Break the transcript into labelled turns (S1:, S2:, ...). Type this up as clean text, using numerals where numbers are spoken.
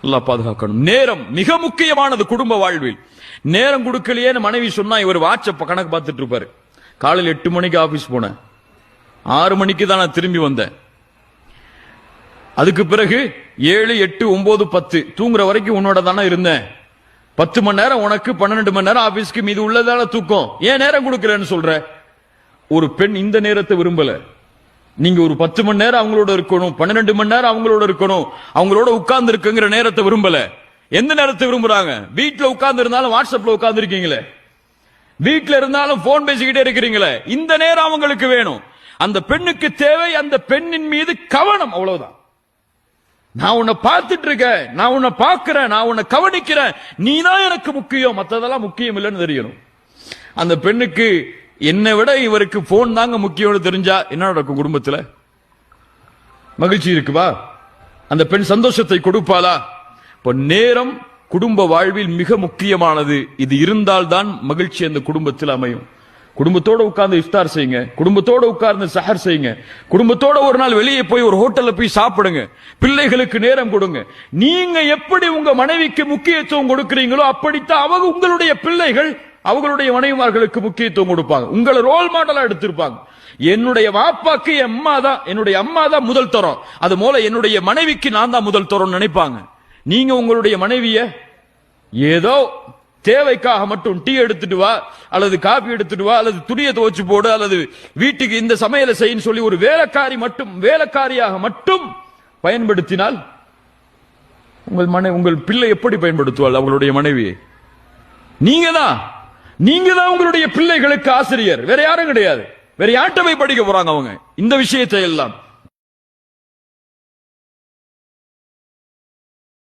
S1: அல்லாஹ் பாதுகாக்கணும். நேரம் மிக முக்கியமானது குடும்ப வாழ்வில். நேரம் கொடுக்கலையேன்னு மனைவி சொன்னா இவர் வாட்ஸ்அப் கணக்கு பார்த்துட்டு இருப்பாரு. காலையில் 8 மணிக்கு ஆபீஸ் போனேன், 6 மணிக்கு தான் நான் திரும்பி வந்தேன். அதுக்கு பிறகு 7, 8, 9, 10 தூங்குற வரைக்கும் உன்னோட தானே இருந்தேன். 10 மணி நேரம் உனக்கு, 12 மணி நேரம் ஆபீஸ்க்கு, மீது உள்ளதால தூக்கம். ஏன் நேரம் கொடுக்கலன்னு சொல்ற? ஒரு பெண் இந்த நேரத்தை விரும்பல. நீங்க ஒரு 10 மணி நேரம் அவங்களோட இருக்கணும், 12 மணி நேரம் அவங்களோட இருக்கணும், அவங்களோட உட்கார்ந்து இருக்குங்கிற நேரத்தை விரும்பல. எந்த நேரத்தை விரும்புறாங்க? வீட்டுல உட்கார்ந்து இருந்தாலும் வாட்ஸ்அப்ல உட்கார்ந்து இருக்கீங்களே, வீட்டுல இருந்தாலும் போன் பேசிக்கிட்டே இருக்கிறீங்களே, இந்த நேரம் அவங்களுக்கு வேணும். அந்த பெண்ணுக்கு தேவை அந்த பெண்ணின் மீது கவனம், அவ்வளவுதான். நான் உன்னை பார்த்துட்டு இருக்கேன், நான் உன்னை பார்க்கிறேன், நான் உன்னை கவனிக்கிறேன், நீ தான் எனக்கு முக்கியம், மற்றதெல்லாம் முக்கியம் இல்லைன்னு தெரியணும். அந்த பெண்ணுக்கு என்னை விட இவருக்கு போன் தாங்க முக்கியம்னு தெரிஞ்சா என்ன நடக்கும்? குடும்பத்தில் மகிழ்ச்சி இருக்குவா? அந்த பெண் சந்தோஷத்தை கொடுப்பாளா? இப்ப நேரம் குடும்ப வாழ்வில் மிக முக்கியமானது. இது இருந்தால்தான் மகிழ்ச்சி அந்த குடும்பத்தில் அமையும். குடும்பத்தோட உட்கார்ந்து இஃப்தார் செய்யுங்க, குடும்பத்தோட உட்கார்ந்து சஹர் செய்யுங்க, குடும்பத்தோட ஒரு நாள் வெளியே போய் ஒரு ஹோட்டல்ல போய் சாப்பிடுங்க, பிள்ளைகளுக்கு நேரம் கொடுங்க. நீங்க எப்படி உங்க மனைவிக்கு முக்கியத்துவம் கொடுக்கிறீங்களோ அப்படித்தான் அவங்க உங்களுடைய பிள்ளைகள் அவங்களுடைய மனைவிமார்களுக்கு முக்கியத்துவம் கொடுப்பாங்க. உங்களை ரோல் மாடலா எடுத்திருப்பாங்க. என்னுடைய வாப்பாக்கு என்னுடைய அம்மா தான் முதல் தரம், அது போல என்னுடைய மனைவிக்கு நான் தான் முதல் தரம் நினைப்பாங்க. நீங்க உங்களுடைய மனைவிய ஏதோ தேவைக்காக மட்டும் டீ எடுத்துட்டு வா, அல்லது காபி எடுத்துட்டு வா, அல்லது துணியை துவச்சு போடு, அல்லது வீட்டுக்கு இந்த சமையலை செய்யன்னு சொல்லி ஒரு வேலைக்காரியாக மட்டும் பயன்படுத்தினால் உங்கள் பிள்ளை எப்படி பயன்படுத்துவாள் அவங்களுடைய மனைவியை? நீங்க தான் உங்களுடைய பிள்ளைகளுக்கு ஆசிரியர், வேற யாரும் கிடையாது. வேற யார்கிட்ட போய் படிக்க போறாங்க அவங்க இந்த விஷயத்தை எல்லாம்?